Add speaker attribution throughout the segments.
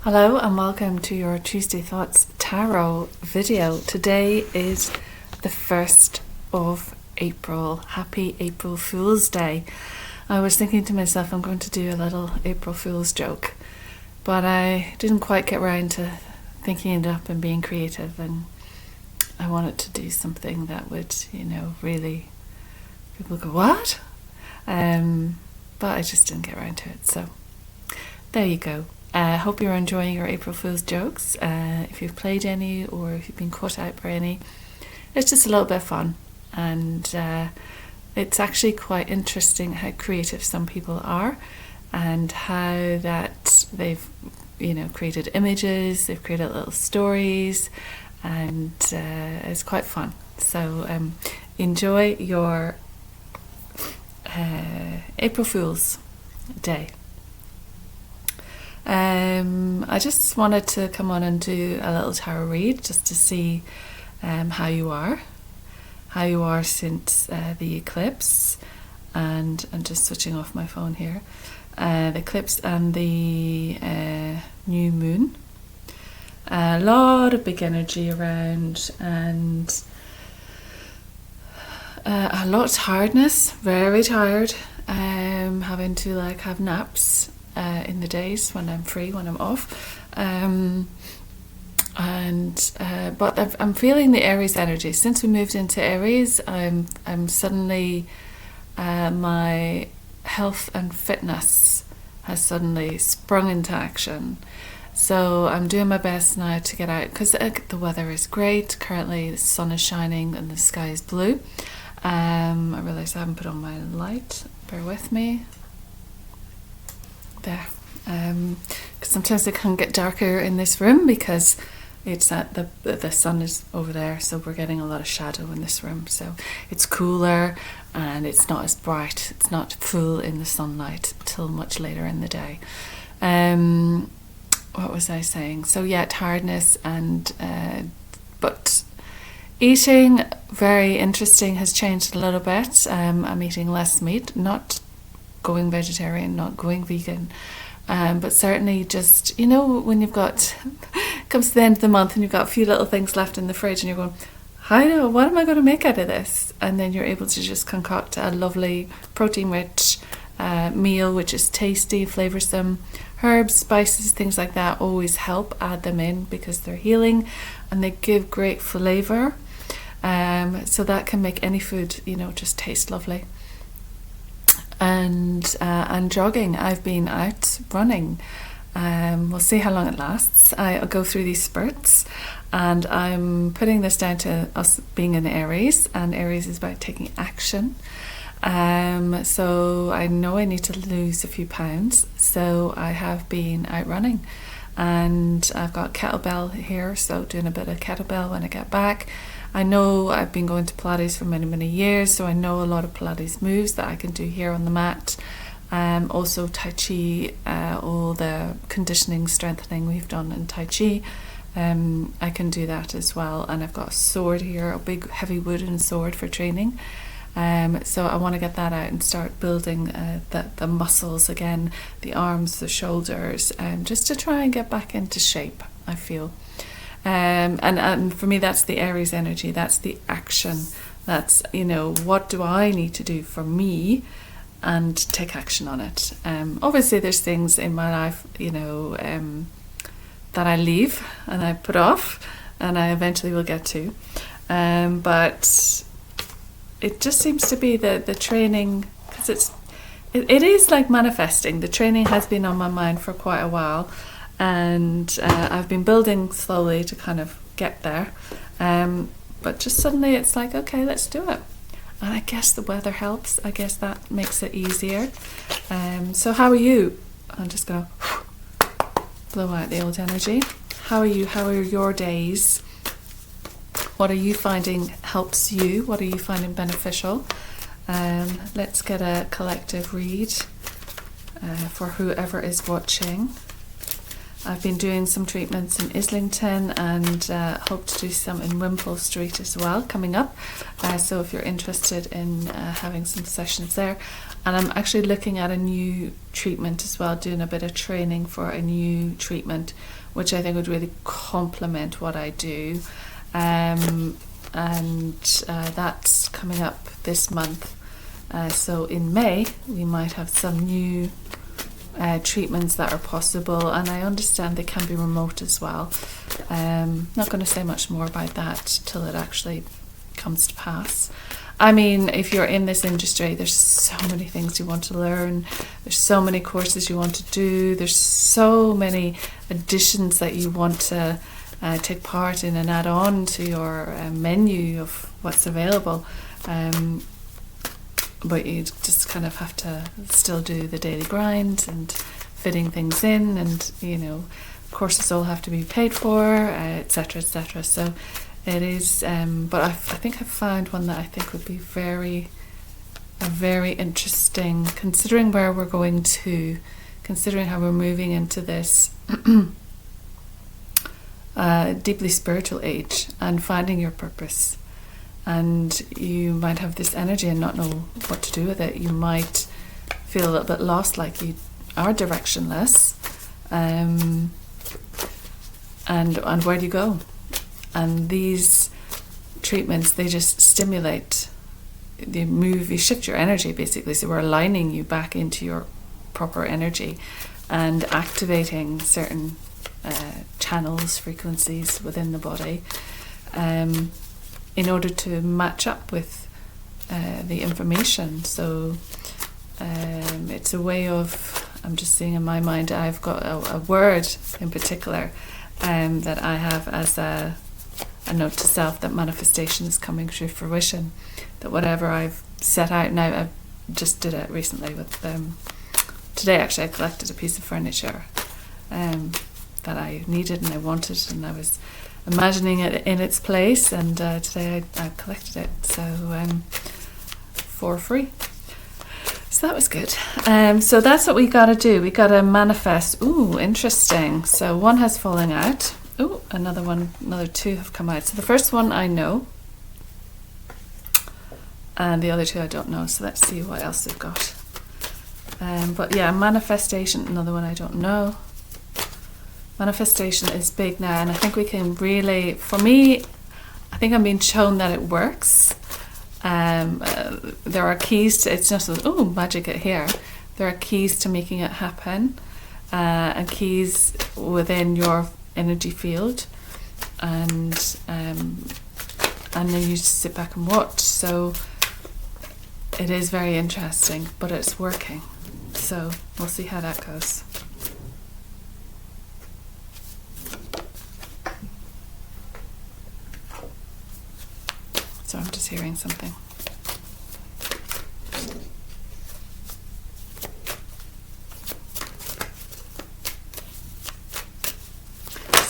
Speaker 1: Hello and welcome to your Tuesday Thoughts Tarot video. Today is the 1st of April. Happy April Fool's Day. I was thinking to myself I'm going to do a little April Fool's joke, but I didn't quite get around to thinking it up and being creative, and I wanted to do something that would, really people go, what? But I just didn't get around to it, so there you go. I hope you're enjoying your April Fool's jokes. If you've played any or if you've been caught out by any, it's just a little bit of fun, and it's actually quite interesting how creative some people are and how that they've created images, they've created little stories, and it's quite fun. So enjoy your April Fool's Day. I just wanted to come on and do a little tarot read just to see how you are since the eclipse, and I'm just switching off my phone here. The eclipse and the new moon. A lot of big energy around, and a lot of tiredness, very tired, having to have naps in the days when I'm free, when I'm off, but I'm feeling the Aries energy. Since we moved into Aries, I'm suddenly my health and fitness has suddenly sprung into action. So I'm doing my best now to get out, because the weather is great. Currently the sun is shining and the sky is blue. I realise I haven't put on my light, bear with me. There, because sometimes it can get darker in this room because it's at the sun is over there, so we're getting a lot of shadow in this room. So it's cooler and it's not as bright. It's not full in the sunlight till much later in the day. What was I saying? So yeah, tiredness and but eating, very interesting, has changed a little bit. I'm eating less meat, not going vegetarian, not going vegan, but certainly just, when you've got comes to the end of the month and you've got a few little things left in the fridge and you're going, what am I going to make out of this? And then you're able to just concoct a lovely protein rich meal, which is tasty, flavoursome. Herbs, spices, things like that always help. Add them in because they're healing and they give great flavour, so that can make any food just taste lovely. And jogging. I've been out running. We'll see how long it lasts. I'll go through these spurts, and I'm putting this down to us being in Aries, and Aries is about taking action. So I know I need to lose a few pounds, so I have been out running, and I've got kettlebell here, so doing a bit of kettlebell when I get back. I know I've been going to Pilates for many, many years, so I know a lot of Pilates moves that I can do here on the mat. Also Tai Chi, all the conditioning, strengthening we've done in Tai Chi, I can do that as well. And I've got a sword here, a big heavy wooden sword for training. So I want to get that out and start building the muscles again, the arms, the shoulders, just to try and get back into shape, I feel. And for me, that's the Aries energy. That's the action. That's, what do I need to do for me, and take action on it. Obviously there's things in my life, that I leave and I put off and I eventually will get to. But it just seems to be the training, because it is like manifesting. The training has been on my mind for quite a while. And I've been building slowly to kind of get there, but just suddenly it's like, okay, let's do it. And I guess the weather helps. I guess that makes it easier. So how are you? I'm just going to blow out the old energy. How are you? How are your days? What are you finding helps you? What are you finding beneficial? Let's get a collective read for whoever is watching. I've been doing some treatments in Islington and hope to do some in Wimpole Street as well coming up. So if you're interested in having some sessions there. And I'm actually looking at a new treatment as well, doing a bit of training for a new treatment, which I think would really complement what I do. And that's coming up this month. So in May, we might have some new treatments that are possible, and I understand they can be remote as well. Not going to say much more about that till it actually comes to pass. I mean, if you're in this industry, there's so many things you want to learn. There's so many courses you want to do. There's so many additions that you want to take part in and add on to your menu of what's available. But you just kind of have to still do the daily grind and fitting things in, and courses all have to be paid for, etc., etc. So it is, but I think I've found one that I think would be very interesting, considering where we're going to, considering how we're moving into this deeply spiritual age and finding your purpose. And you might have this energy and not know what to do with it. You might feel a little bit lost, like you are directionless, and where do you go? And these treatments, they just stimulate, you shift your energy basically. So we're aligning you back into your proper energy and activating certain channels, frequencies within the body, in order to match up with the information. So it's a way of, I'm just seeing in my mind, I've got a word in particular that I have as a note to self, that manifestation is coming to fruition, that whatever I've set out now, I just did it recently with today actually I collected a piece of furniture that I needed and I wanted, and I was imagining it in its place, and today I collected it, so for free. So that was good. So that's what we got to do. We got to manifest. Ooh, interesting. So one has fallen out. Ooh, another two have come out. So the first one I know, and the other two I don't know. So let's see what else we've got. But yeah, manifestation, another one I don't know. Manifestation is big now, and I think we can really, for me, I think I'm being shown that it works. There are keys to, it's not so, magic it here. There are keys to making it happen, and keys within your energy field, and then you just sit back and watch. So it is very interesting, but it's working. So we'll see how that goes. So I'm just hearing something.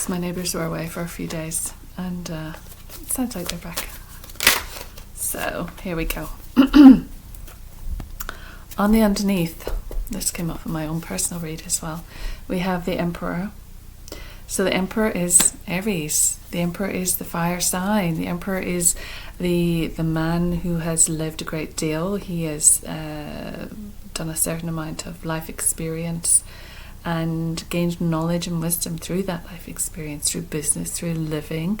Speaker 1: My neighbours were away for a few days, and it sounds like they're back. So here we go. On the underneath, this came up in my own personal read as well, we have the Emperor. So the Emperor is Aries. The Emperor is the fire sign. The Emperor is the man who has lived a great deal. He has done a certain amount of life experience and gained knowledge and wisdom through that life experience, through business, through living.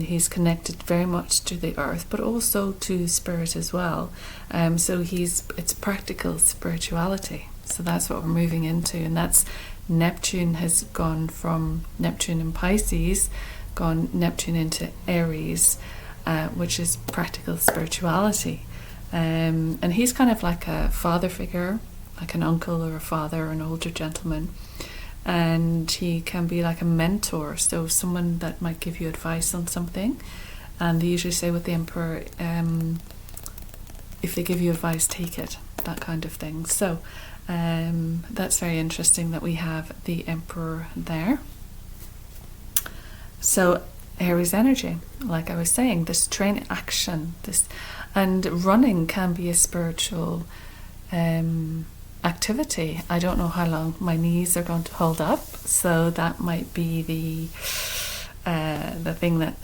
Speaker 1: He's connected very much to the earth, but also to spirit as well. So it's practical spirituality. So that's what we're moving into, and that's Neptune has gone from Neptune in Pisces, gone Neptune into Aries, which is practical spirituality. And he's kind of like a father figure, like an uncle or a father, an older gentleman, and he can be like a mentor, so someone that might give you advice on something. And they usually say with the Emperor, if they give you advice, take it, that kind of thing. So that's very interesting that we have the Emperor there. So Aries energy, like I was saying, this training action, this, and running can be a spiritual activity. I don't know how long my knees are going to hold up, so that might be the thing that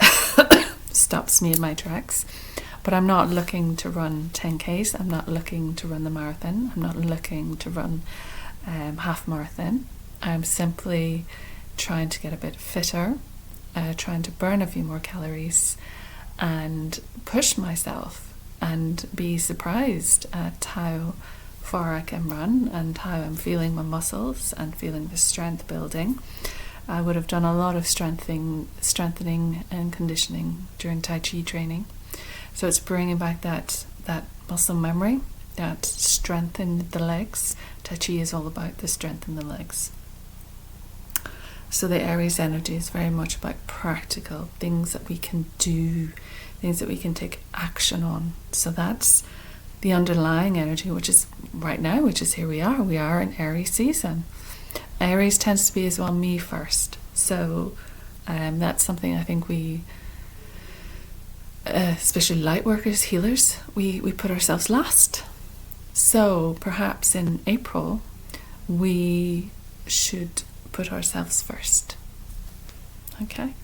Speaker 1: stops me in my tracks. But I'm not looking to run 10Ks. I'm not looking to run the marathon. I'm not looking to run half marathon. I'm simply trying to get a bit fitter, trying to burn a few more calories and push myself and be surprised at how far I can run and how I'm feeling my muscles and feeling the strength building. I would have done a lot of strengthening and conditioning during Tai Chi training. So it's bringing back that muscle memory, that strength in the legs. Tai Chi is all about the strength in the legs. So the Aries energy is very much about practical things that we can do, things that we can take action on. So that's the underlying energy, which is right now, which is here we are. We are in Aries season. Aries tends to be as well me first. So that's something I think we, especially light workers, healers, we put ourselves last. So perhaps in April, we should put ourselves first. Okay,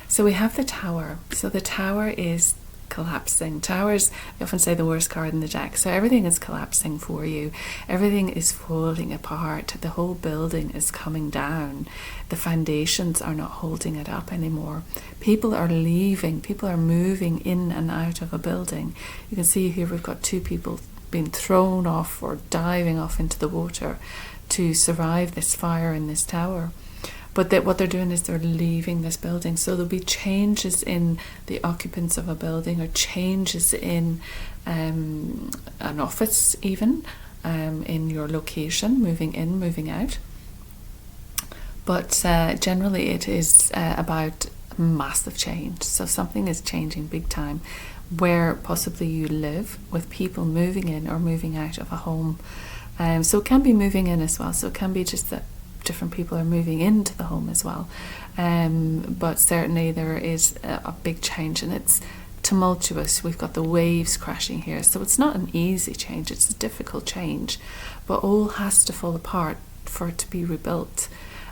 Speaker 1: so we have the Tower. So the Tower is collapsing. Towers, I often say, the worst card in the deck. So everything is collapsing for you. Everything is falling apart. The whole building is coming down. The foundations are not holding it up anymore. People are leaving. People are moving in and out of a building. You can see here we've got two people being thrown off or diving off into the water to survive this fire in this tower. But what they're doing is they're leaving this building. So there'll be changes in the occupants of a building, or changes in an office even, in your location, moving in, moving out. But generally it is about massive change. So something is changing big time where possibly you live, with people moving in or moving out of a home. So it can be moving in as well. So it can be just that different people are moving into the home as well. But certainly there is a big change, and it's tumultuous. We've got the waves crashing here. So it's not an easy change. It's a difficult change. But all has to fall apart for it to be rebuilt.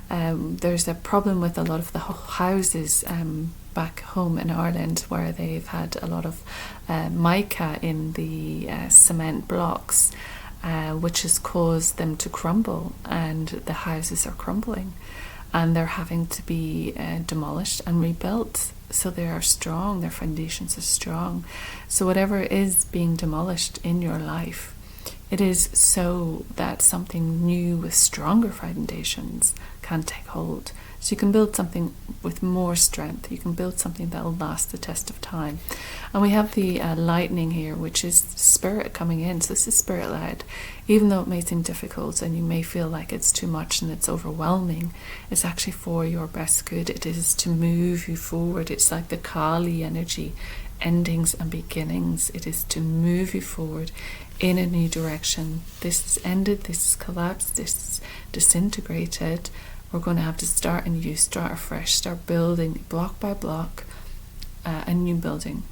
Speaker 1: There's a problem with a lot of the houses back home in Ireland, where they've had a lot of mica in the cement blocks, which has caused them to crumble, and the houses are crumbling and they're having to be demolished and rebuilt. So they are strong, their foundations are strong. So whatever is being demolished in your life, it is so that something new with stronger foundations can take hold. So you can build something with more strength. You can build something that will last the test of time. And we have the lightning here, which is spirit coming in. So this is spirit led. Even though it may seem difficult and you may feel like it's too much and it's overwhelming, it's actually for your best good. It is to move you forward. It's like the Kali energy, endings and beginnings. It is to move you forward in a new direction. This is ended, this is collapsed, this is disintegrated. We're going to have to start anew, start afresh, start building block by block a new building.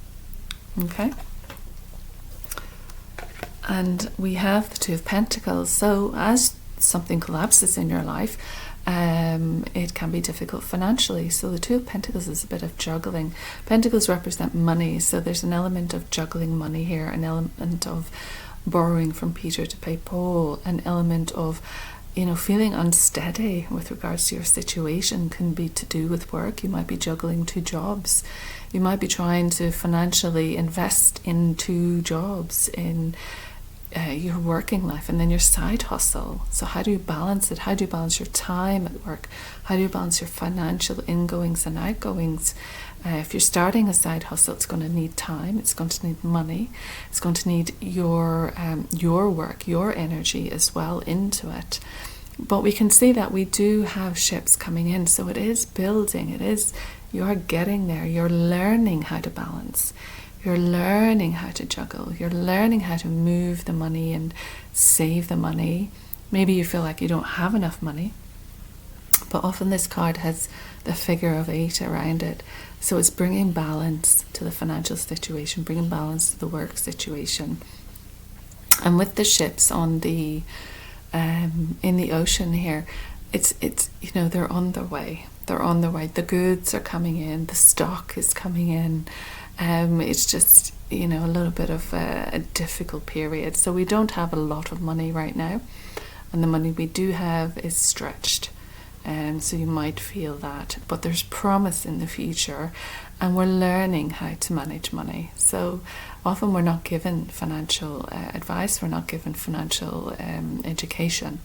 Speaker 1: Okay? And we have the Two of Pentacles. So as something collapses in your life, it can be difficult financially. So the Two of Pentacles is a bit of juggling. Pentacles represent money, so there's an element of juggling money here, an element of borrowing from Peter to pay Paul, an element of feeling unsteady with regards to your situation. Can be to do with work. You might be juggling two jobs. You might be trying to financially invest in two jobs in your working life and then your side hustle. So how do you balance it? How do you balance your time at work? How do you balance your financial ingoings and outgoings? If you're starting a side hustle, it's going to need time, it's going to need money, it's going to need your work, your energy as well into it. But we can see that we do have ships coming in, so it is building, you are getting there, you're learning how to balance, you're learning how to juggle, you're learning how to move the money and save the money. Maybe you feel like you don't have enough money, but often this card has the figure of 8 around it. So it's bringing balance to the financial situation, bringing balance to the work situation. And with the ships on the in the ocean here. It's they're on their way. They're on their way. The goods are coming in. The stock is coming in. It's just, a little bit of a difficult period. So we don't have a lot of money right now, and the money we do have is stretched. So you might feel that, but there's promise in the future, and we're learning how to manage money. So often we're not given financial advice, we're not given financial education.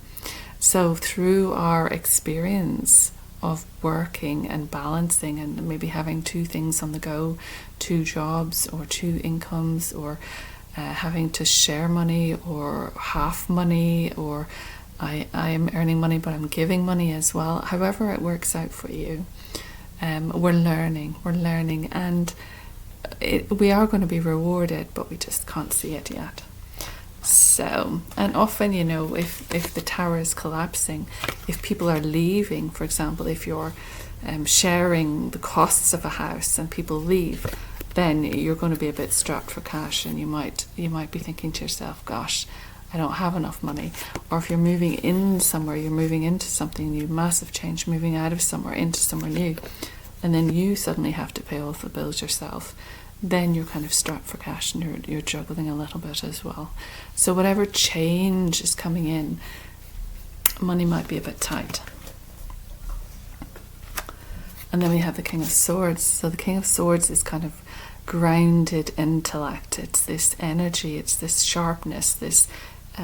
Speaker 1: So through our experience of working and balancing and maybe having two things on the go, 2 jobs or 2 incomes, or having to share money or half money, or I am earning money but I'm giving money as well. However it works out for you, we're learning, and we are going to be rewarded, but we just can't see it yet. So, and often, if the tower is collapsing, if people are leaving, for example, if you're sharing the costs of a house and people leave, then you're going to be a bit strapped for cash, and you might be thinking to yourself, gosh, I don't have enough money. Or if you're moving in somewhere, you're moving into something new, massive change, moving out of somewhere into somewhere new, and then you suddenly have to pay all the bills yourself, then you're kind of strapped for cash, and you're juggling a little bit as well. So whatever change is coming in, money might be a bit tight. And then we have the King of Swords. So the King of Swords is kind of grounded intellect. It's this energy, it's this sharpness, this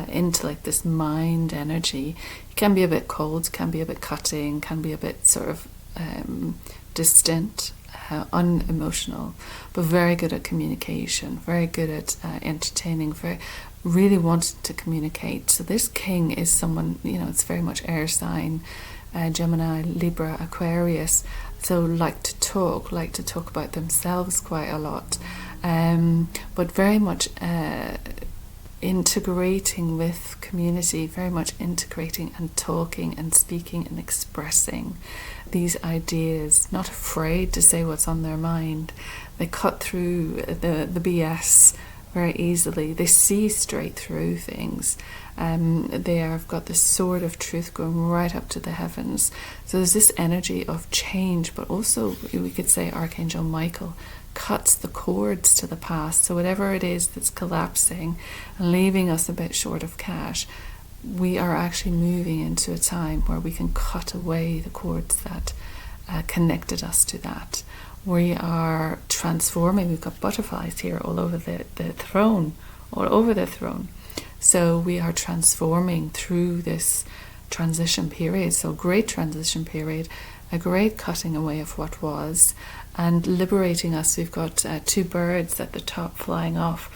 Speaker 1: intellect, this mind energy. It can be a bit cold, can be a bit cutting, can be a bit sort of distant, unemotional, but very good at communication, very good at entertaining, really wanting to communicate. So this king is someone, it's very much air sign, Gemini, Libra, Aquarius, so like to talk about themselves quite a lot, but very much integrating with community, very much integrating and talking and speaking and expressing these ideas, not afraid to say what's on their mind. They cut through the BS very easily. They see straight through things. They have got the sword of truth going right up to the heavens. So there's this energy of change, but also we could say Archangel Michael cuts the cords to the past. So whatever it is that's collapsing and leaving us a bit short of cash, we are actually moving into a time where we can cut away the cords that connected us to that. We are transforming. We've got butterflies here all over the throne, all over the throne. So we are transforming through this transition period. So great transition period, a great cutting away of what was, and liberating us. We've got 2 birds at the top flying off.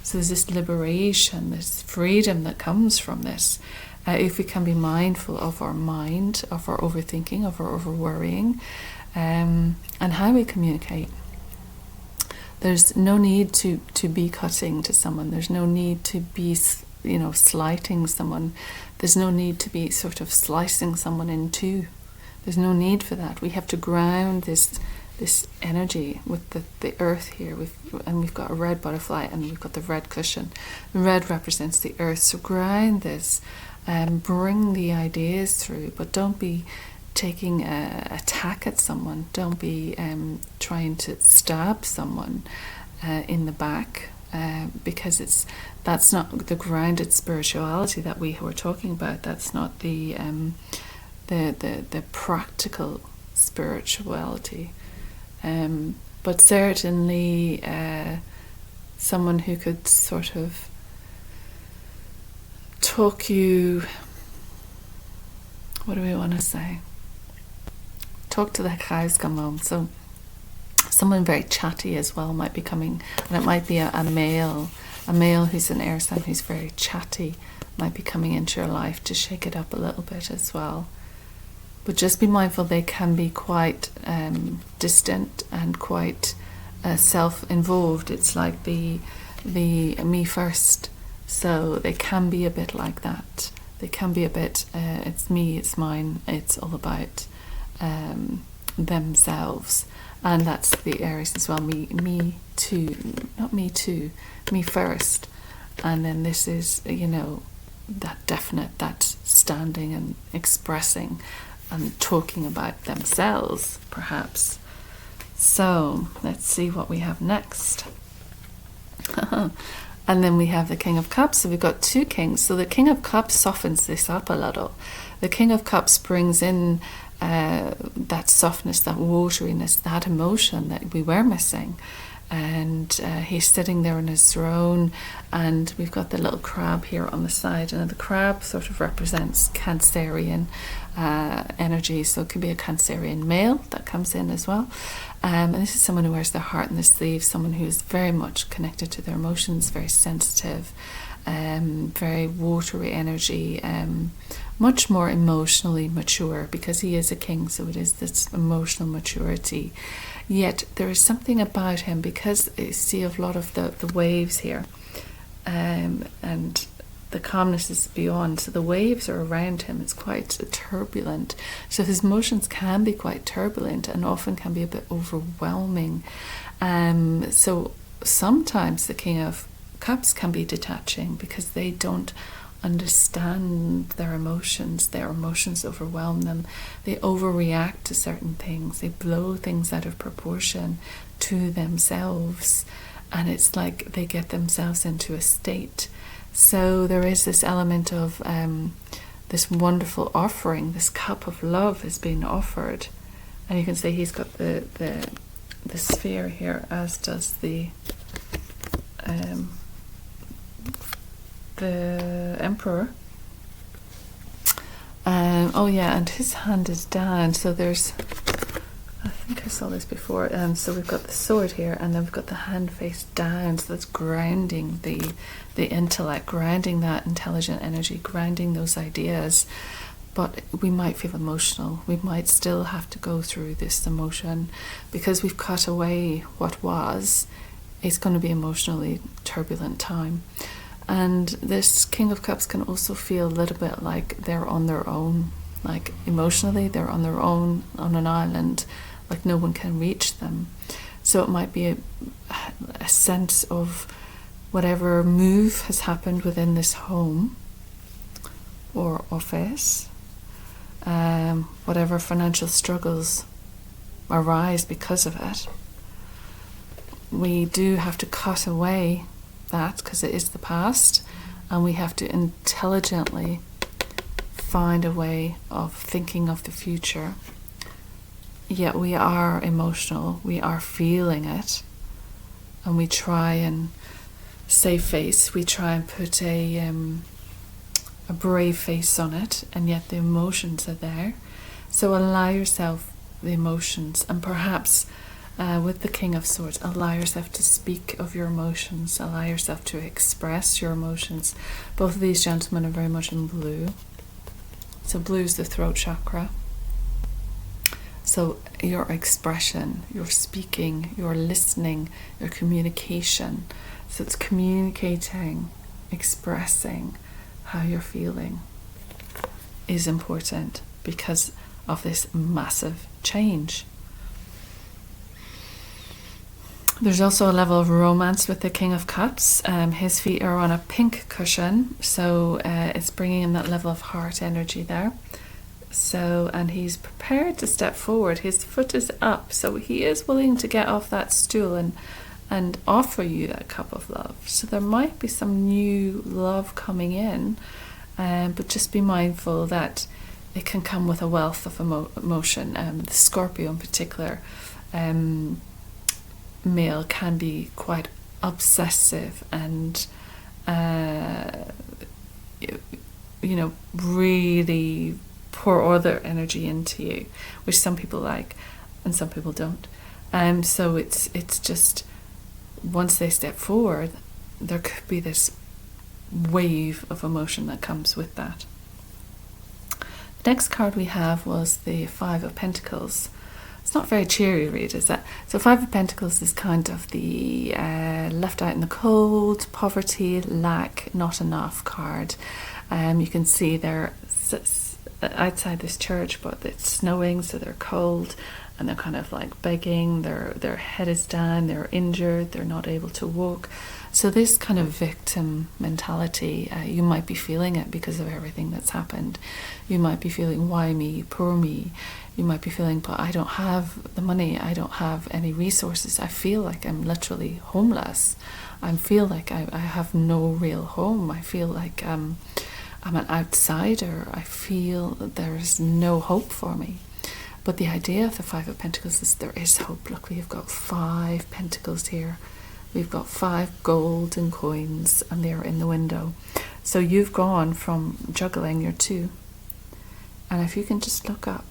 Speaker 1: So there's this liberation, this freedom that comes from this. If we can be mindful of our mind, of our overthinking, of our over-worrying, and how we communicate. There's no need to be cutting to someone. There's no need to be, slighting someone. There's no need to be sort of slicing someone in two. There's no need for that. We have to ground this energy with the earth here. We've got a red butterfly and we've got the red cushion. The red represents the earth. So ground this, bring the ideas through, but don't be taking a attack at someone. Don't be trying to stab someone in the back, because that's not the grounded spirituality that we were talking about. That's not the practical spirituality. But certainly someone who could sort of talk you, what do we want to say? Talk to the cows come home. So someone very chatty as well might be coming, and it might be a male who's an air sign who's very chatty might be coming into your life to shake it up a little bit as well. But just be mindful, they can be quite distant and quite self-involved. It's like the me first. So they can be a bit like that. They can be a bit, it's me, it's mine, it's all about themselves. And that's the Aries as well. Me too, not me too, me first. And then this is, definite, that standing and expressing and talking about themselves, perhaps. So let's see what we have next. And then we have the King of Cups. So we've got two kings. So the King of Cups softens this up a little. The King of Cups brings in that softness, that wateriness, that emotion that we were missing. And he's sitting there on his throne, and we've got the little crab here on the side, and the crab sort of represents Cancerian energy, so it could be a Cancerian male that comes in as well. And this is someone who wears their heart in their sleeve, someone who is very much connected to their emotions, very sensitive, very watery energy, much more emotionally mature, because he is a king, so it is this emotional maturity. Yet there is something about him, because you see a lot of the waves here, and the calmness is beyond, so the waves are around him. It's quite turbulent, so his emotions can be quite turbulent and often can be a bit overwhelming. So sometimes the King of Cups can be detaching, because they don't understand their emotions overwhelm them, they overreact to certain things, they blow things out of proportion to themselves, and it's like they get themselves into a state. So there is this element of this wonderful offering, this cup of love is being offered, and you can see he's got the sphere here, as does the Emperor. And his hand is down, so there's, I think I saw this before, so we've got the sword here, and then we've got the hand face down, so that's grounding the intellect, grounding that intelligent energy, grounding those ideas. But we might feel emotional, we might still have to go through this emotion, because we've cut away what was. It's going to be emotionally turbulent time. And this King of Cups can also feel a little bit like they're on their own, like emotionally they're on their own on an island, like no one can reach them. So it might be a sense of whatever move has happened within this home or office, whatever financial struggles arise because of it. We do have to cut away that, because it is the past, and we have to intelligently find a way of thinking of the future. Yet we are emotional, we are feeling it, and we try and save face, we try and put a brave face on it, and yet the emotions are there. So allow yourself the emotions, and perhaps with the King of Swords, allow yourself to speak of your emotions, allow yourself to express your emotions. Both of these gentlemen are very much in blue. So blue is the throat chakra. So your expression, your speaking, your listening, your communication. So it's communicating, expressing how you're feeling is important because of this massive change. There's also a level of romance with the King of Cups. His feet are on a pink cushion, so it's bringing in that level of heart energy there. So, and he's prepared to step forward. His foot is up, so he is willing to get off that stool and offer you that cup of love. So there might be some new love coming in, but just be mindful that it can come with a wealth of emotion. The Scorpio in particular, male, can be quite obsessive and really pour all their energy into you, which some people like and some people don't. So it's just, once they step forward, there could be this wave of emotion that comes with that. The next card we have was the Five of Pentacles. It's not very cheery read, is it? So Five of Pentacles is kind of the left out in the cold, poverty, lack, not enough card. You can see there outside this church, but it's snowing, so they're cold, and they're kind of like begging. Their head is down. They're injured. They're not able to walk. So this kind of victim mentality, you might be feeling it because of everything that's happened. You might be feeling, why me, poor me. You might be feeling, but I don't have the money. I don't have any resources. I feel like I'm literally homeless. I feel like I have no real home. I feel like I'm an outsider. I feel that there is no hope for me. But the idea of the Five of Pentacles is there is hope. Look, we've got 5 pentacles here. We've got 5 golden coins, and they're in the window. So you've gone from juggling your 2. And if you can just look up,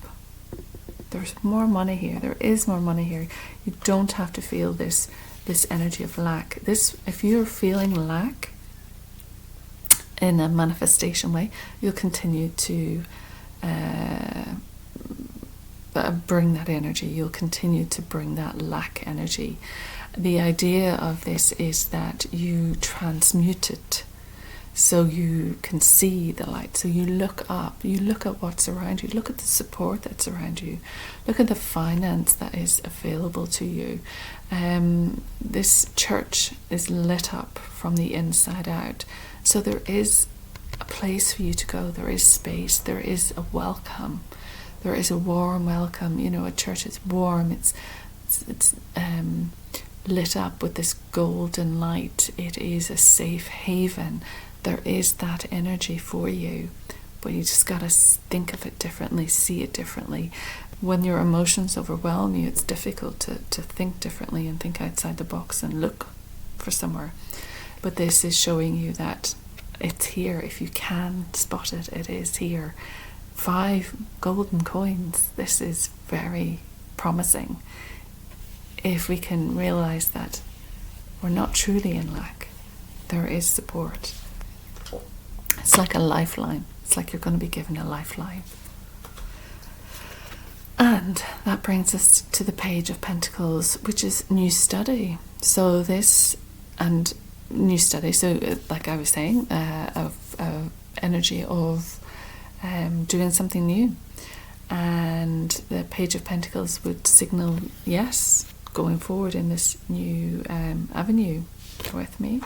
Speaker 1: there's more money here. There is more money here. You don't have to feel this energy of lack. If you're feeling lack in a manifestation way, you'll continue to bring that energy. You'll continue to bring that lack energy. The idea of this is that you transmute it so you can see the light. So you look up, you look at what's around you, look at the support that's around you, look at the finance that is available to you. This church is lit up from the inside out. So there is a place for you to go. There is space. There is a welcome. There is a warm welcome. You know, a church is warm. It's lit up with this golden light. It is a safe haven. There is that energy for you, but you just got to think of it differently, see it differently. When your emotions overwhelm you, it's difficult to think differently and think outside the box and look for somewhere. But this is showing you that it's here. If you can spot it, it is here. 5 golden coins. This is very promising. If we can realize that we're not truly in lack, there is support. It's like a lifeline. It's like you're going to be given a lifeline. And that brings us to the Page of Pentacles, which is new study. So this and new study. So like I was saying, energy of doing something new. And the Page of Pentacles would signal yes, going forward in this new avenue with me.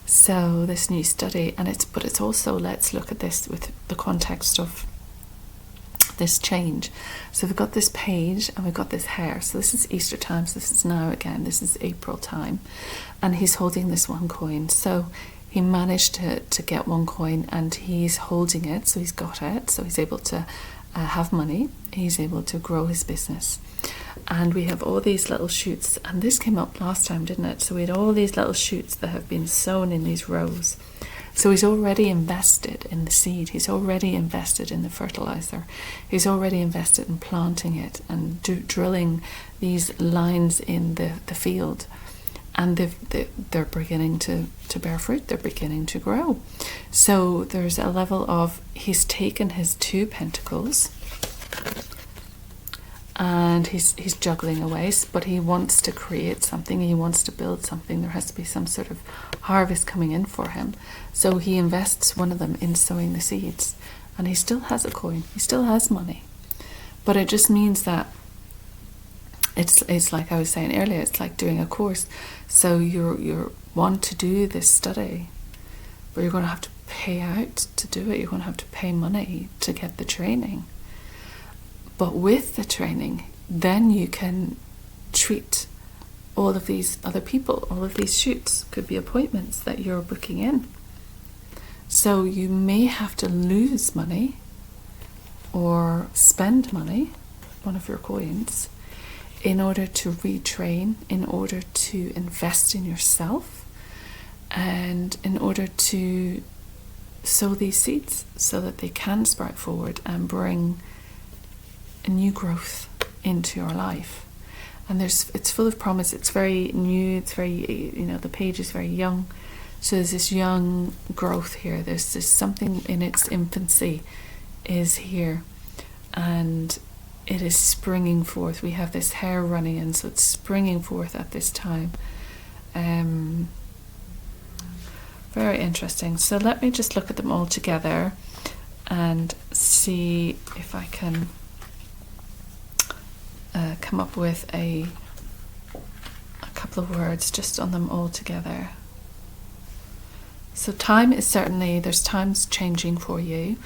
Speaker 1: So this new study, but it's also, let's look at this with the context of this change. So we've got this page and we've got this hare. So this is Easter time. So this is now again, this is April time. And he's holding this 1 coin. So he managed to get 1 coin and he's holding it. So he's got it. So he's able to have money. He's able to grow his business. And we have all these little shoots. And this came up last time, didn't it? So we had all these little shoots that have been sown in these rows. So he's already invested in the seed. He's already invested in the fertilizer. He's already invested in planting it and drilling these lines in the field. And they're beginning to bear fruit. They're beginning to grow. So there's a level of, he's taken his 2 pentacles and he's juggling away, but he wants to create something. He wants to build something. There has to be some sort of harvest coming in for him. So he invests one of them in sowing the seeds, and he still has a coin. He still has money, but it just means that it's like I was saying earlier. It's like doing a course. So you want to do this study, but you're going to have to pay out to do it. You're going to have to pay money to get the training. But with the training, then you can treat all of these other people, all of these shoots. Could be appointments that you're booking in. So you may have to lose money or spend money, one of your coins, in order to retrain, in order to invest in yourself, and in order to sow these seeds so that they can sprout forward and bring a new growth into your life. And it's full of promise. It's very new. It's very, the page is very young. So there's this young growth here. There's this something in its infancy is here, and it is springing forth. We have this hair running in, so it's springing forth at this time. Very interesting. So let me just look at them all together. and see if I can come up with a couple of words just on them all together. So time is certainly, there's times changing for you.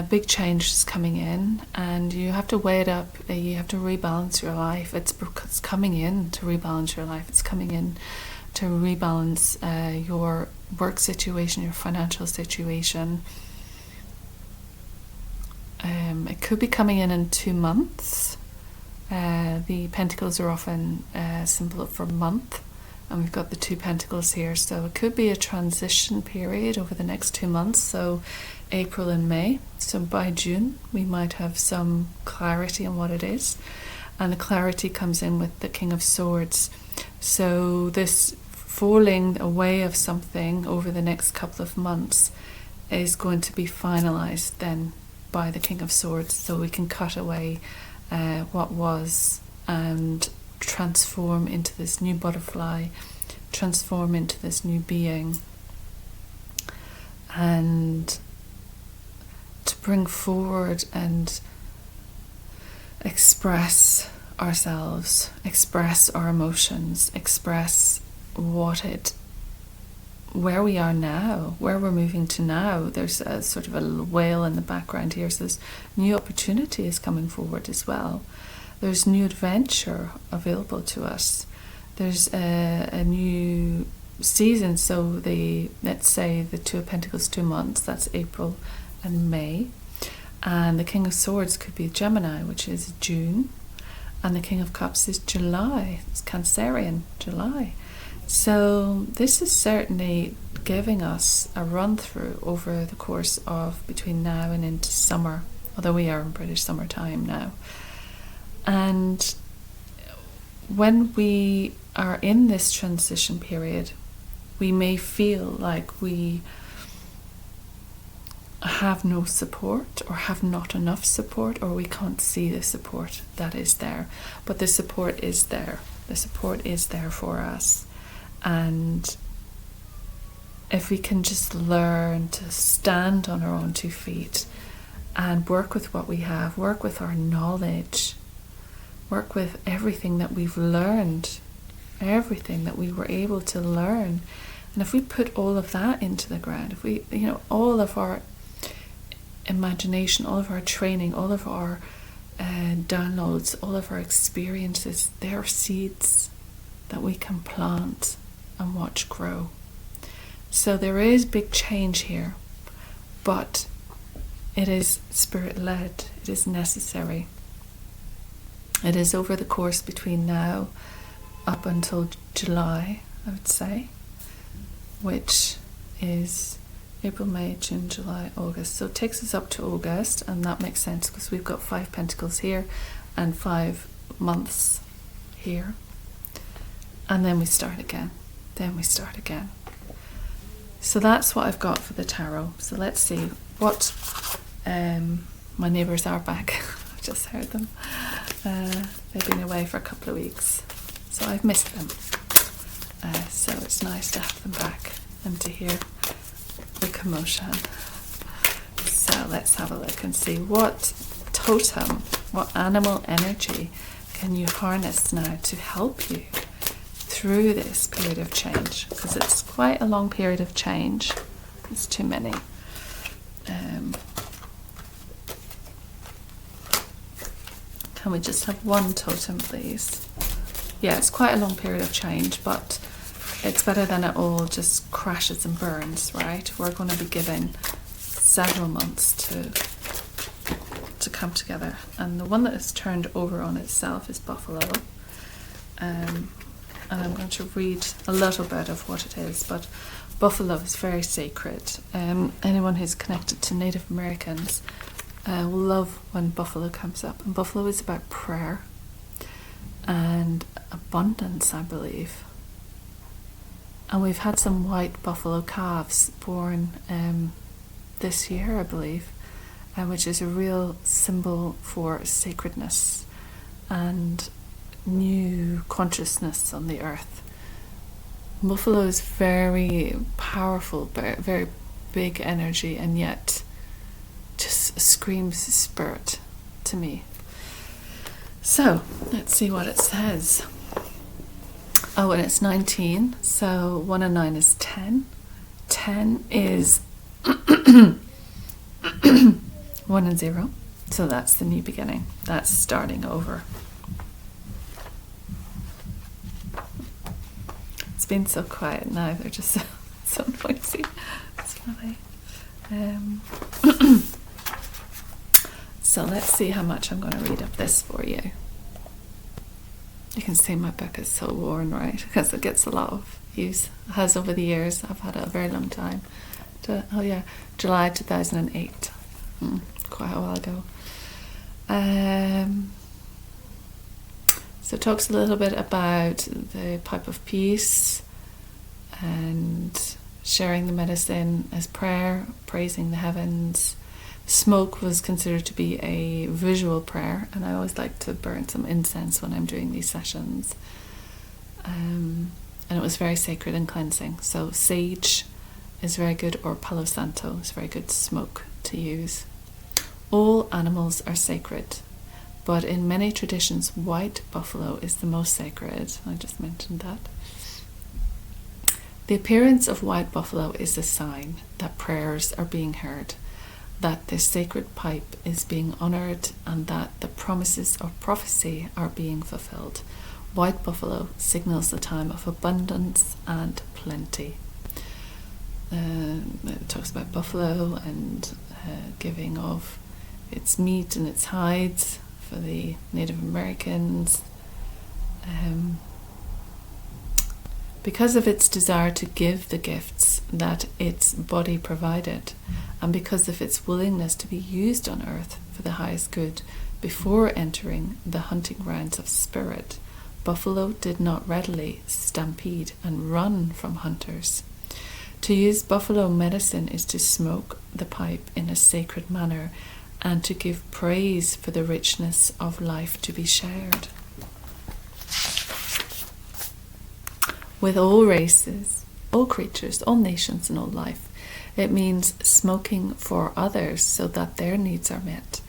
Speaker 1: Big change is coming in, and you have to weigh it up. You have to rebalance your life. It's coming in to rebalance your life. It's coming in to rebalance your work situation, your financial situation. It could be coming in 2 months. The pentacles are often a symbol for month, and we've got the 2 pentacles here, so it could be a transition period over the next 2 months, so April and May. So by June we might have some clarity on what it is, and the clarity comes in with the King of Swords. So this falling away of something over the next couple of months is going to be finalized then by the King of Swords, so we can cut away what was and transform into this new butterfly, transform into this new being, and to bring forward and express ourselves, express our emotions, express where we are now, where we're moving to now. There's a sort of a wail in the background here, so there's new opportunity is coming forward as well. There's new adventure available to us. There's a new season, so let's say the 2 of Pentacles 2 months, that's April and May, and the King of Swords could be Gemini, which is June, and the King of Cups is July. It's Cancerian, July. So this is certainly giving us a run through over the course of between now and into summer, although we are in British summertime now. And when we are in this transition period, we may feel like we have no support or have not enough support, or we can't see the support that is there. But the support is there. The support is there for us. And if we can just learn to stand on our own 2 feet and work with what we have, work with our knowledge, work with everything that we've learned, everything that we were able to learn, and if we put all of that into the ground, if we, all of our imagination, all of our training, all of our downloads, all of our experiences, they're seeds that we can plant and watch grow. So there is big change here, but it is spirit-led, it is necessary. It is over the course between now up until July, I would say, which is April, May, June, July, August. So it takes us up to August, and that makes sense because we've got 5 pentacles here and 5 months here. And then we start again. So that's what I've got for the tarot. So let's see what my neighbours are back. I just heard them. They've been away for a couple of weeks, so I've missed them. So it's nice to have them back and to hear the commotion. So let's have a look and see what totem, what animal energy can you harness now to help you through this period of change, because it's quite a long period of change. It's too many. Can we just have one totem, please? Yeah, it's quite a long period of change, but it's better than it all just crashes and burns, right? We're going to be given several months to come together. And the one that is turned over on itself is Buffalo. And I'm going to read a little bit of what it is, but buffalo is very sacred. Anyone who's connected to Native Americans will love when buffalo comes up. And buffalo is about prayer and abundance, I believe. And we've had some white buffalo calves born this year, I believe, which is a real symbol for sacredness and new consciousness on the earth. Buffalo is very powerful, very big energy, and yet just screams spirit to me. So let's see what it says. Oh, and it's 19, so 1 and 9 is 10. 10 is 1 and 0, so that's the new beginning. That's starting over. It's been so quiet now, they're just so noisy. It's funny. So let's see how much I'm going to read up this for you. You can see my book is so worn, right? Because it gets a lot of use. It has over the years. I've had it a very long time. July 2008. Quite a while ago. So it talks a little bit about the pipe of peace and sharing the medicine as prayer, praising the heavens. Smoke was considered to be a visual prayer, and I always like to burn some incense when I'm doing these sessions. And it was very sacred and cleansing. So sage is very good, or Palo Santo is very good smoke to use. All animals are sacred, but in many traditions, white buffalo is the most sacred. I just mentioned that. The appearance of white buffalo is a sign that prayers are being heard, that the sacred pipe is being honoured, and that the promises of prophecy are being fulfilled. White buffalo signals the time of abundance and plenty. It talks about buffalo and giving of its meat and its hides for the Native Americans. Because of its desire to give the gifts that its body provided, and because of its willingness to be used on earth for the highest good before entering the hunting grounds of spirit, buffalo did not readily stampede and run from hunters. To use buffalo medicine is to smoke the pipe in a sacred manner and to give praise for the richness of life to be shared. With all races, all creatures, all nations, and all life, it means smoking for others so that their needs are met,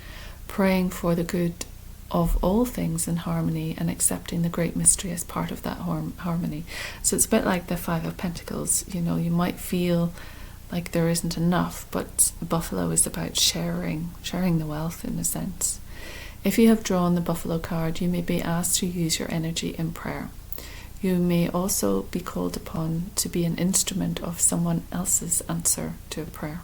Speaker 1: praying for the good of all things in harmony, and accepting the great mystery as part of that harmony. So it's a bit like the Five of Pentacles. You know, you might feel like there isn't enough, but buffalo is about sharing the wealth in a sense. If you have drawn the buffalo card, you may be asked to use your energy in prayer. You may also be called upon to be an instrument of someone else's answer to a prayer.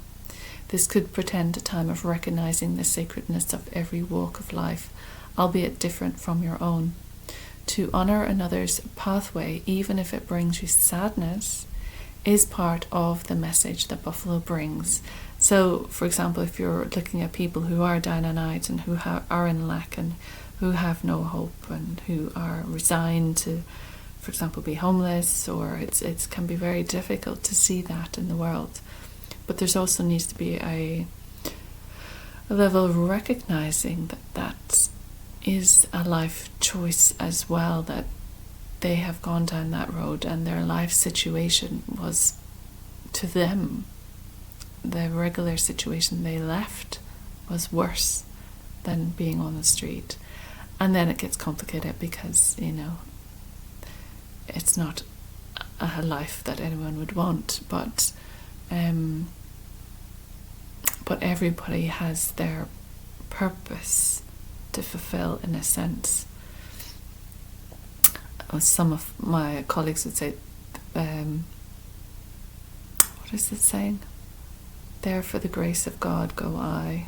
Speaker 1: This could portend a time of recognizing the sacredness of every walk of life, albeit different from your own. To honor another's pathway, even if it brings you sadness, is part of the message that buffalo brings. So, for example, if you're looking at people who are down and out and who are in lack and who have no hope and who are resigned to, for example, be homeless, or it can be very difficult to see that in the world. But there's also needs to be a level of recognizing that is a life choice as well, that they have gone down that road and their life situation was, to them, the regular situation they left was worse than being on the street. And then it gets complicated because, you know, it's not a life that anyone would want, but everybody has their purpose to fulfill, in a sense. Some of my colleagues would say, what is it saying? There for the grace of God go I,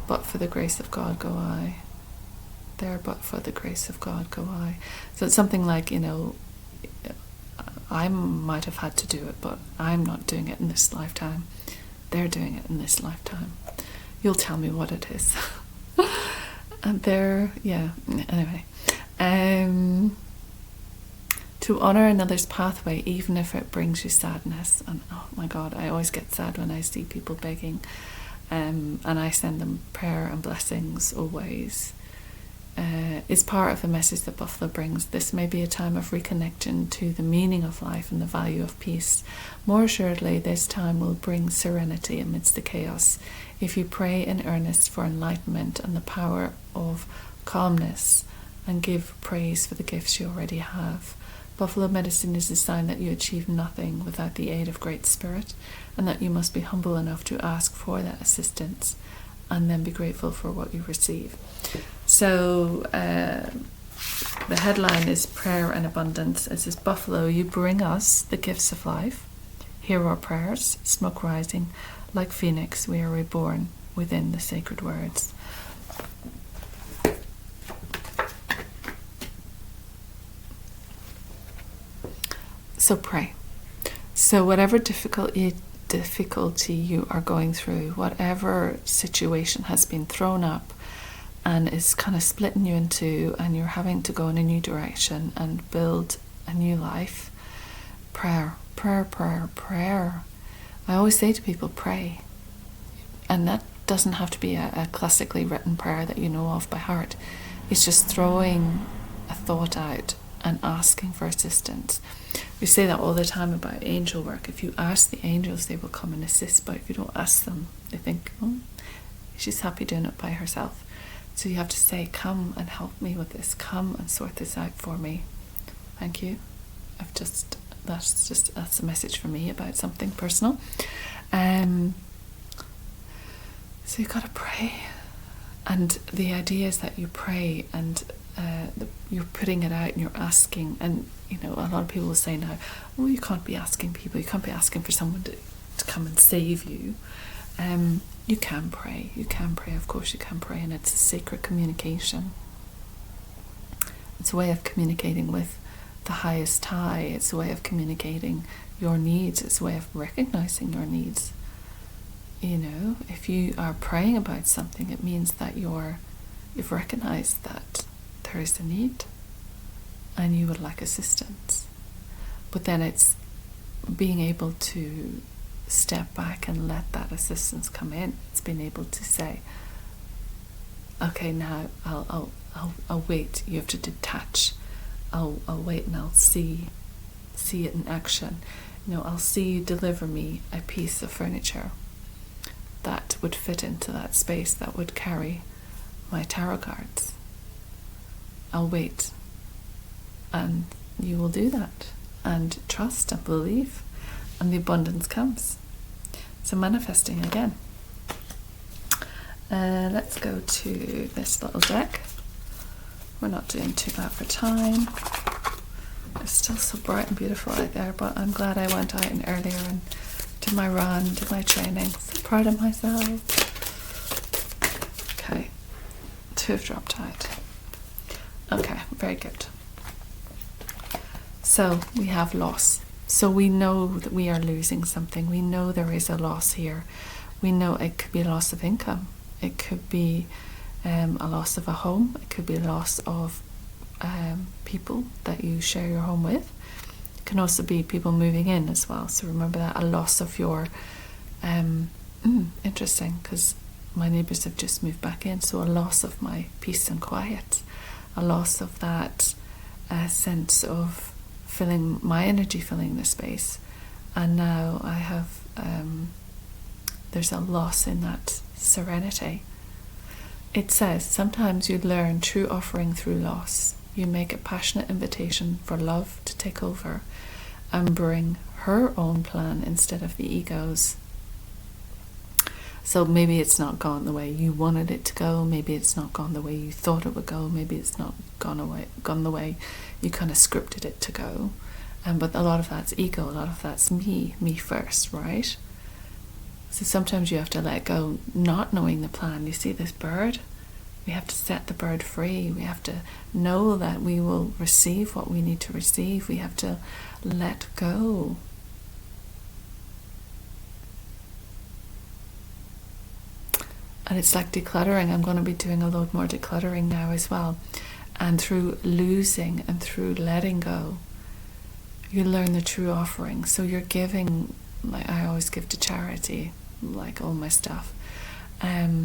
Speaker 1: but for the grace of God go I. There, but for the grace of God go I. So it's something like, you know, I might have had to do it, but I'm not doing it in this lifetime. They're doing it in this lifetime. You'll tell me what it is. And anyway. To honour another's pathway, even if it brings you sadness. And oh my God, I always get sad when I see people begging. And I send them prayer and blessings always. is part of the message that Buffalo brings. This may be a time of reconnection to the meaning of life and the value of peace. More assuredly, this time will bring serenity amidst the chaos if you pray in earnest for enlightenment and the power of calmness, and give praise for the gifts you already have. Buffalo medicine is a sign that you achieve nothing without the aid of Great Spirit, and that you must be humble enough to ask for that assistance and then be grateful for what you receive. So the headline is Prayer and Abundance. It says, Buffalo, you bring us the gifts of life. Hear our prayers, smoke rising. Like phoenix, we are reborn within the sacred words. So pray. So whatever difficulty you are going through, whatever situation has been thrown up and is kind of splitting you in two, and you're having to go in a new direction and build a new life, prayer. I always say to people, pray. And that doesn't have to be a classically written prayer that you know of by heart. It's just throwing a thought out and asking for assistance. We say that all the time about angel work. If you ask the angels, they will come and assist, but if you don't ask them, they think, oh, she's happy doing it by herself. So you have to say, come and help me with this, come and sort this out for me. Thank you. That's a message for me about something personal. So you've got to pray, and the idea is that you pray and you're putting it out and you're asking. And a lot of people will say now, oh, you can't be asking people, you can't be asking for someone to come and save you. You can pray, of course you can pray, and it's a sacred communication. It's a way of communicating with the highest high. It's a way of communicating your needs. It's a way of recognizing your needs. If you are praying about something, it means that you've recognized that there is a need and you would like assistance. But then it's being able to step back and let that assistance come in. It's being able to say, okay, now I'll wait. You have to detach. I'll wait and I'll see it in action. I'll see you deliver me a piece of furniture that would fit into that space, that would carry my tarot cards. I'll wait, and you will do that, and trust and believe, and the abundance comes. So manifesting again. Let's go to this little deck. We're not doing too bad for time. It's still so bright and beautiful out there, but I'm glad I went out and earlier and did my run, did my training. So proud of myself. Okay, 2 have dropped out. Okay, very good. So we have loss. So we know that we are losing something. We know there is a loss here. We know it could be a loss of income. It could be a loss of a home. It could be a loss of people that you share your home with. It can also be people moving in as well. So remember that, a loss of your interesting, because my neighbours have just moved back in. So a loss of my peace and quiet, a loss of that sense of filling my energy, filling the space. And now I have there's a loss in that serenity. It says, sometimes you learn true offering through loss. You make a passionate invitation for love to take over and bring her own plan instead of the ego's. So maybe it's not gone the way you wanted it to go. Maybe it's not gone the way you thought it would go. Maybe it's not gone the way you kind of scripted it to go. But a lot of that's ego. A lot of that's me first, right? So sometimes you have to let go, not knowing the plan. You see this bird? We have to set the bird free. We have to know that we will receive what we need to receive. We have to let go. And it's like decluttering. I'm going to be doing a load more decluttering now as well. And through losing and through letting go, you learn the true offering. So you're giving, like I always give to charity, like all my stuff.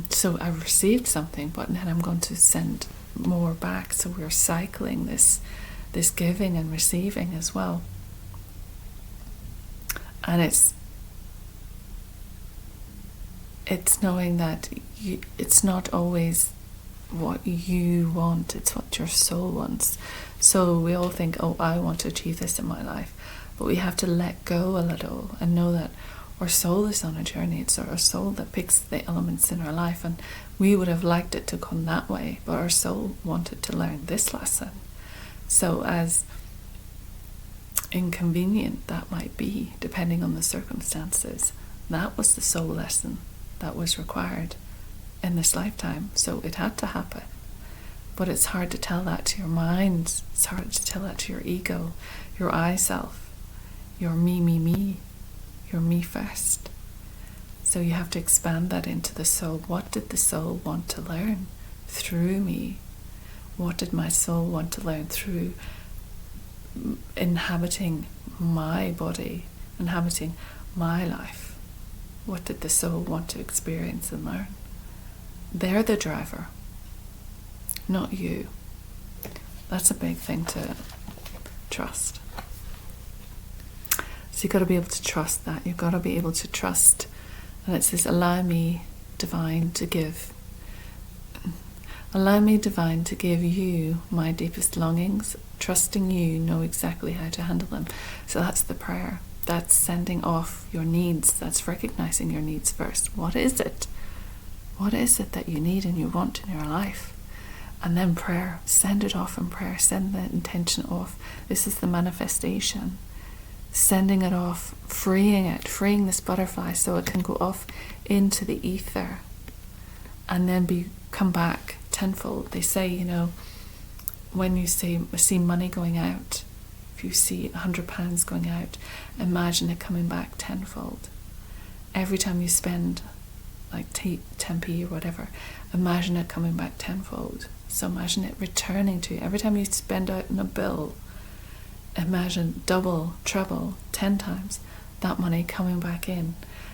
Speaker 1: So I received something, but then I'm going to send more back. So we're cycling this giving and receiving as well. And it's knowing that it's not always what you want, it's what your soul wants. So we all think, oh, I want to achieve this in my life, but we have to let go a little and know that our soul is on a journey. It's our soul that picks the elements in our life, and we would have liked it to come that way, but our soul wanted to learn this lesson. So as inconvenient that might be, depending on the circumstances, that was the soul lesson that was required in this lifetime. So it had to happen. But it's hard to tell that to your mind. It's hard to tell that to your ego, your I self, your me, your me first. So you have to expand that into the soul. What did the soul want to learn through me? What did my soul want to learn through inhabiting my body, inhabiting my life? What did the soul want to experience and learn? They're the driver, not you. That's a big thing to trust. So you've got to be able to trust that. You've got to be able to trust. And it says, allow me, divine, to give. Allow me, divine, to give you my deepest longings, trusting you know exactly how to handle them. So that's the prayer. That's sending off your needs. That's recognizing your needs first. What is it? What is it that you need and you want in your life? And then prayer. Send it off in prayer. Send the intention off. This is the manifestation. Sending it off, freeing this butterfly so it can go off into the ether and then come back tenfold. They say, when you see money going out, if you see £100 going out, imagine it coming back tenfold. Every time you spend like 10p or whatever, imagine it coming back tenfold. So imagine it returning to you. Every time you spend out on a bill, imagine double, treble, 10 times that money coming back in.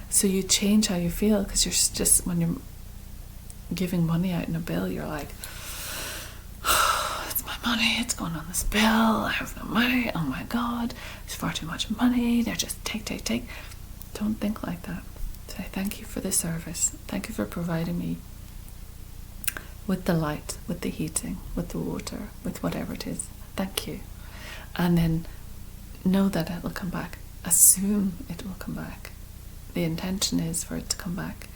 Speaker 1: So you change how you feel, because you're just, when you're giving money out in a bill, you're like, it's my money, it's going on this bill, I have no money, oh my God, it's far too much money, they're just take. Don't think like that. Say, thank you for the service, thank you for providing me with the light, with the heating, with the water, with whatever it is. Thank you. And then know that it will come back. Assume it will come back. The intention is for it to come back.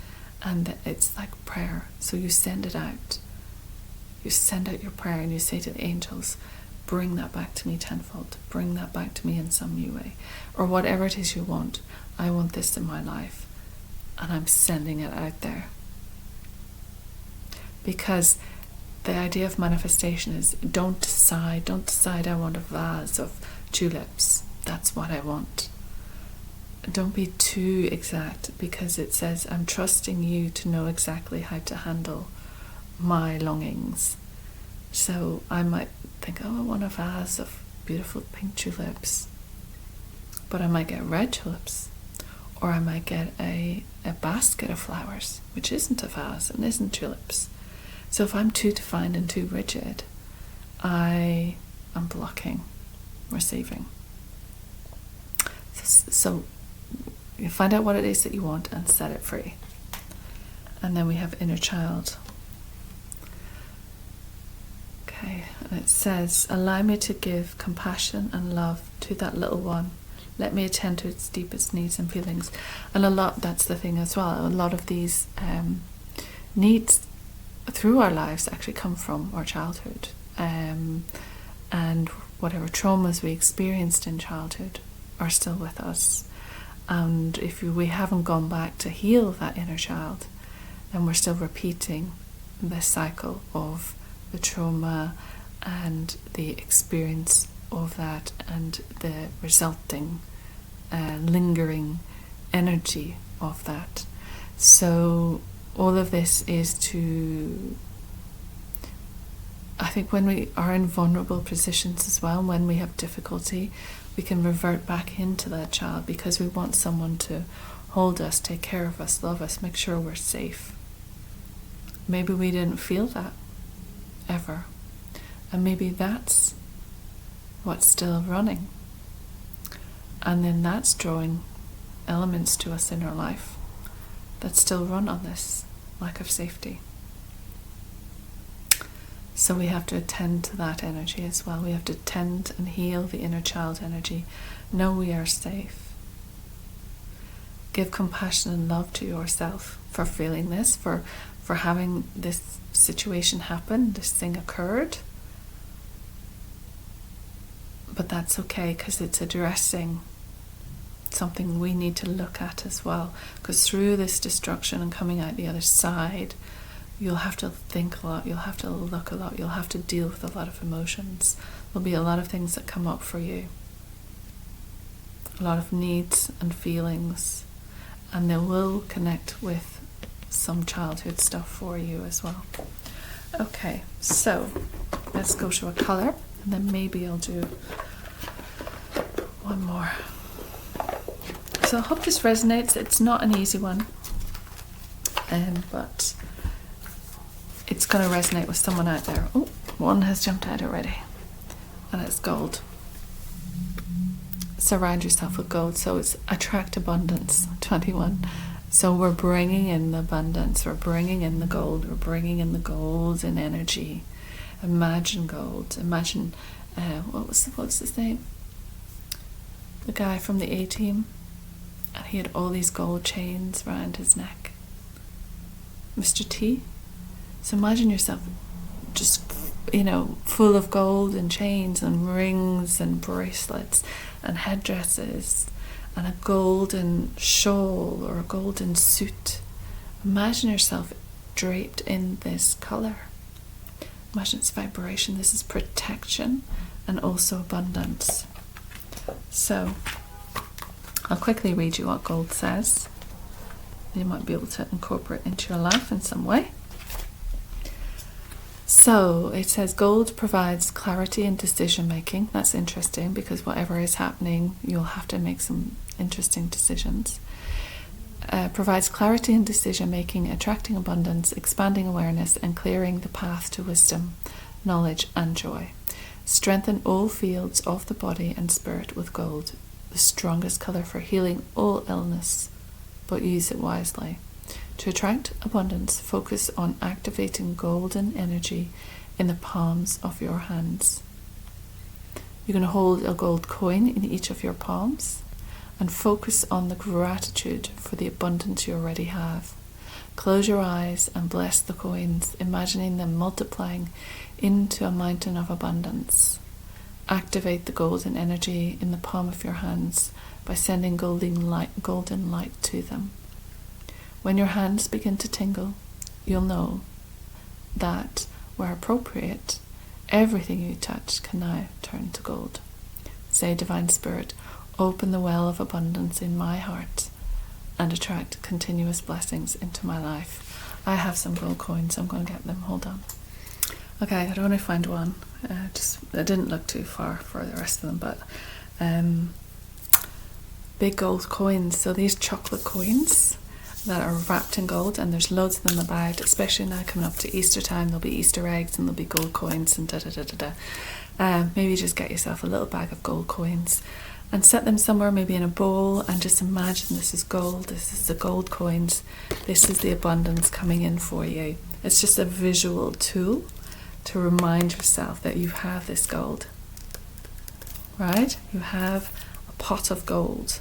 Speaker 1: And it's like prayer. So you send it out. You send out your prayer and you say to the angels, bring that back to me tenfold. Bring that back to me in some new way. Or whatever it is you want. I want this in my life. And I'm sending it out there. Because the idea of manifestation is don't decide I want a vase of tulips. That's what I want. Don't be too exact, because it says I'm trusting you to know exactly how to handle my longings. So I might think, I want a vase of beautiful pink tulips, but I might get red tulips, or I might get a basket of flowers, which isn't a vase and isn't tulips. So if I'm too defined and too rigid, I am blocking receiving. So you find out what it is that you want and set it free. And then we have inner child. Okay, and it says, allow me to give compassion and love to that little one. Let me attend to its deepest needs and feelings. And that's the thing as well. A lot of these needs through our lives actually come from our childhood, and whatever traumas we experienced in childhood are still with us. And if we haven't gone back to heal that inner child, then we're still repeating this cycle of the trauma and the experience of that and the resulting lingering energy of that. So all of this is to, I think when we are in vulnerable positions as well, when we have difficulty, we can revert back into that child, because we want someone to hold us, take care of us, love us, make sure we're safe. maybe we didn't feel that ever. And maybe that's what's still running. And then that's drawing elements to us in our life that still run on this lack of safety. So we have to attend to that energy as well. We have to tend and heal the inner child energy. Know we are safe. Give compassion and love to yourself for feeling this, for having this situation happen, this thing occurred. But that's okay, because it's addressing something we need to look at as well. Because through this destruction and coming out the other side, you'll have to think a lot, you'll have to look a lot, you'll have to deal with a lot of emotions. There'll be a lot of things that come up for you. A lot of needs and feelings. And they will connect with some childhood stuff for you as well. Okay, so let's go to a colour, and then maybe I'll do one more. So I hope this resonates. It's not an easy one, but it's going to resonate with someone out there. Oh, one has jumped out already, and it's gold. Surround yourself with gold. So it's attract abundance, 21. So we're bringing in the abundance, we're bringing in the gold, we're bringing in the golden energy. Imagine gold. Imagine, what's his name? The guy from the A-Team. And he had all these gold chains around his neck. Mr. T. So imagine yourself just, full of gold and chains and rings and bracelets and headdresses and a golden shawl or a golden suit. Imagine yourself draped in this colour. Imagine its vibration. This is protection and also abundance. So I'll quickly read you what gold says. You might be able to incorporate into your life in some way. So it says gold provides clarity in decision making. That's interesting, because whatever is happening, you'll have to make some interesting decisions. Provides clarity in decision making, attracting abundance, expanding awareness, and clearing the path to wisdom, knowledge, and joy. Strengthen all fields of the body and spirit with gold, the strongest colour for healing all illness, but use it wisely. To attract abundance, focus on activating golden energy in the palms of your hands. You're going to hold a gold coin in each of your palms and focus on the gratitude for the abundance you already have. Close your eyes and bless the coins, imagining them multiplying into a mountain of abundance. Activate the golden energy in the palm of your hands by sending golden light to them. When your hands begin to tingle, you'll know that, where appropriate, everything you touch can now turn to gold. Say, Divine Spirit, open the well of abundance in my heart and attract continuous blessings into my life. I have some gold coins. I'm going to get them. Hold on. Okay, I don't want to find one. I didn't look too far for the rest of them, but big gold coins. So these chocolate coins that are wrapped in gold, and there's loads of them about, especially now coming up to Easter time. There'll be Easter eggs and there'll be gold coins and maybe just get yourself a little bag of gold coins and set them somewhere, maybe in a bowl, and just imagine this is gold, this is the gold coins, this is the abundance coming in for you. It's just a visual tool to remind yourself that you have this gold, right? You have a pot of gold.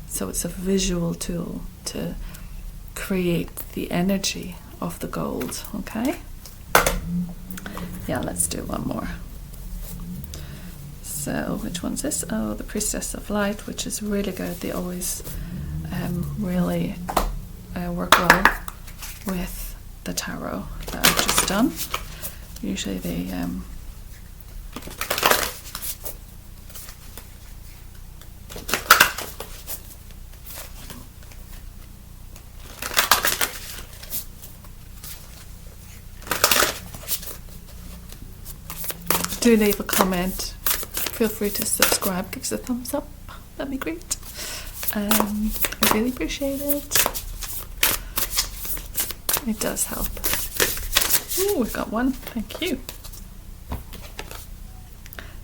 Speaker 1: So it's a visual tool to create the energy of the gold, okay? Yeah, let's do one more. So which one's this? Oh, the Priestess of Light, which is really good. They always really work well with the tarot that I've just done. Usually they do leave a comment. Feel free to subscribe, give us a thumbs up. That'd be great. I really appreciate it. It does help. Oh, we've got one. Thank you.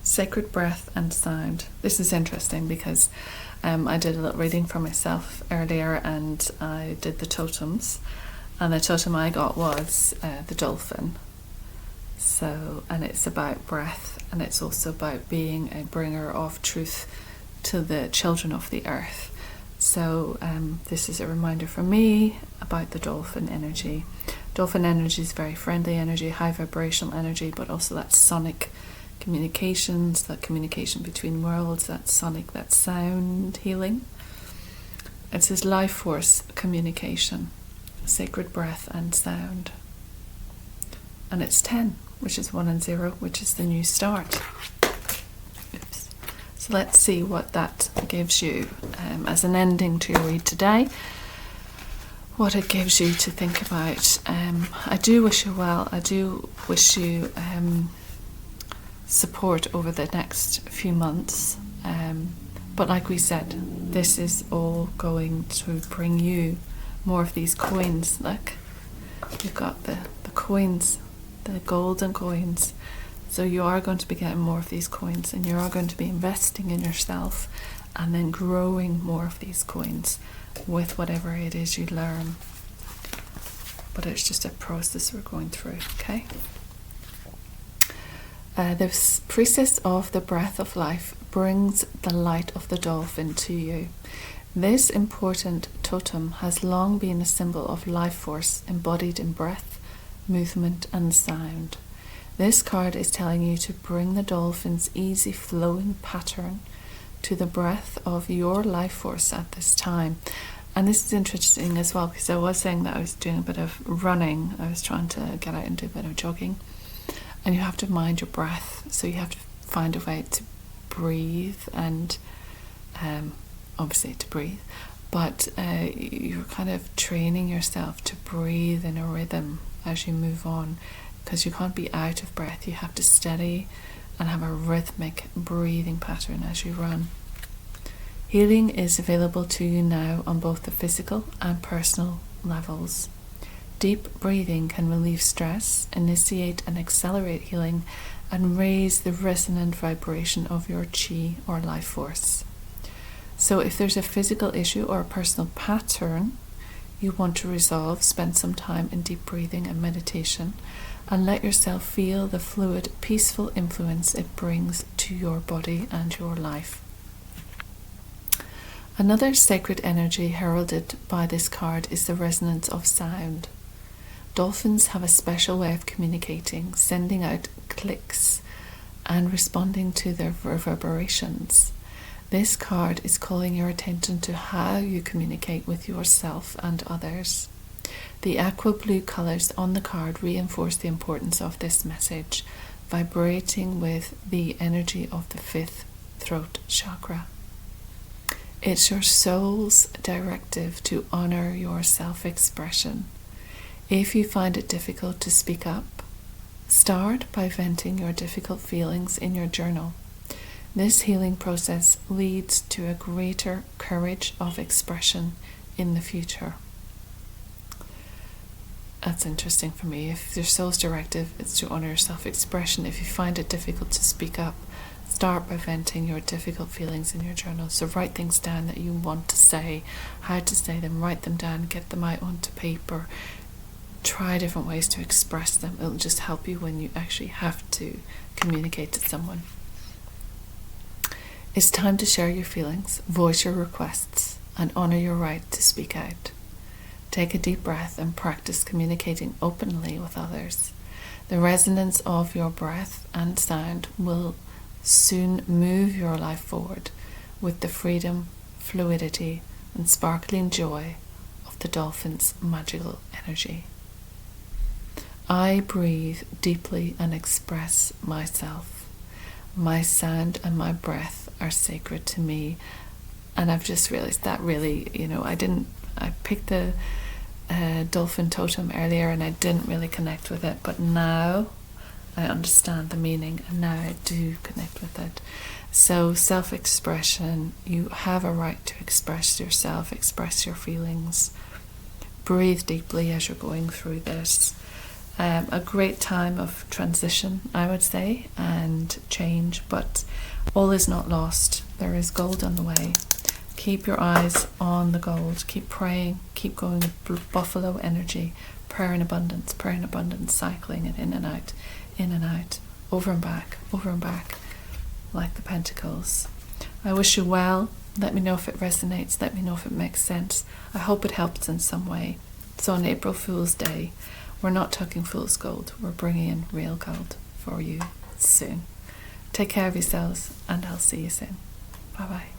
Speaker 1: Sacred breath and sound. This is interesting because I did a little reading for myself earlier, and I did the totems, and the totem I got was the dolphin. So, and it's about breath, and it's also about being a bringer of truth to the children of the earth. So this is a reminder for me about the dolphin energy. Dolphin energy is very friendly energy, high vibrational energy, but also that sonic communications, that communication between worlds, that sonic, that sound healing. It says life force communication, sacred breath and sound. And it's 10, which is 1 and 0, which is the new start. Oops. So let's see what that gives you as an ending to your read today. What it gives you to think about. I do wish you well. I do wish you support over the next few months. But like we said, this is all going to bring you more of these coins. Look, you've got the coins, the golden coins. So you are going to be getting more of these coins, and you are going to be investing in yourself and then growing more of these coins with whatever it is you learn. But it's just a process we're going through, okay? The Priestess of the Breath of Life brings the light of the dolphin to you. This important totem has long been a symbol of life force embodied in breath, movement and sound. This card is telling you to bring the dolphin's easy flowing pattern to the breath of your life force at this time. And this is interesting as well, because I was saying that I was doing a bit of running. I was trying to get out and do a bit of jogging. And you have to mind your breath, so you have to find a way to breathe, and obviously to breathe, but you're kind of training yourself to breathe in a rhythm as you move on, because you can't be out of breath. You have to steady and have a rhythmic breathing pattern as you run. Healing is available to you now on both the physical and personal levels. Deep breathing can relieve stress, initiate and accelerate healing, and raise the resonant vibration of your chi or life force. So if there's a physical issue or a personal pattern you want to resolve, spend some time in deep breathing and meditation, and let yourself feel the fluid, peaceful influence it brings to your body and your life. Another sacred energy heralded by this card is the resonance of sound. Dolphins have a special way of communicating, sending out clicks and responding to their reverberations. This card is calling your attention to how you communicate with yourself and others. The aqua blue colours on the card reinforce the importance of this message, vibrating with the energy of the 5th throat chakra. It's your soul's directive to honour your self-expression. If you find it difficult to speak up, start by venting your difficult feelings in your journal. This healing process leads to a greater courage of expression in the future. That's interesting for me. If your soul's directive is to honour your self-expression, if you find it difficult to speak up, start by venting your difficult feelings in your journal. So write things down that you want to say, how to say them, write them down, get them out onto paper. Try different ways to express them. It'll just help you when you actually have to communicate to someone. It's time to share your feelings, voice your requests, and honour your right to speak out. Take a deep breath and practice communicating openly with others. The resonance of your breath and sound will soon move your life forward with the freedom, fluidity, and sparkling joy of the dolphin's magical energy. I breathe deeply and express myself. My sound and my breath are sacred to me. And I've just realized that really, I picked the dolphin totem earlier and I didn't really connect with it, but now I understand the meaning and now I do connect with it. So self-expression, you have a right to express yourself, express your feelings. breathe deeply as you're going through this. A great time of transition, I would say, and change, but all is not lost. There is gold on the way. Keep your eyes on the gold. Keep praying. Keep going with buffalo energy. Prayer in abundance, cycling it in and out, over and back, like the pentacles. I wish you well. Let me know if it resonates. Let me know if it makes sense. I hope it helps in some way. So on April Fool's Day, we're not talking fool's gold. We're bringing in real gold for you soon. Take care of yourselves, and I'll see you soon. Bye-bye.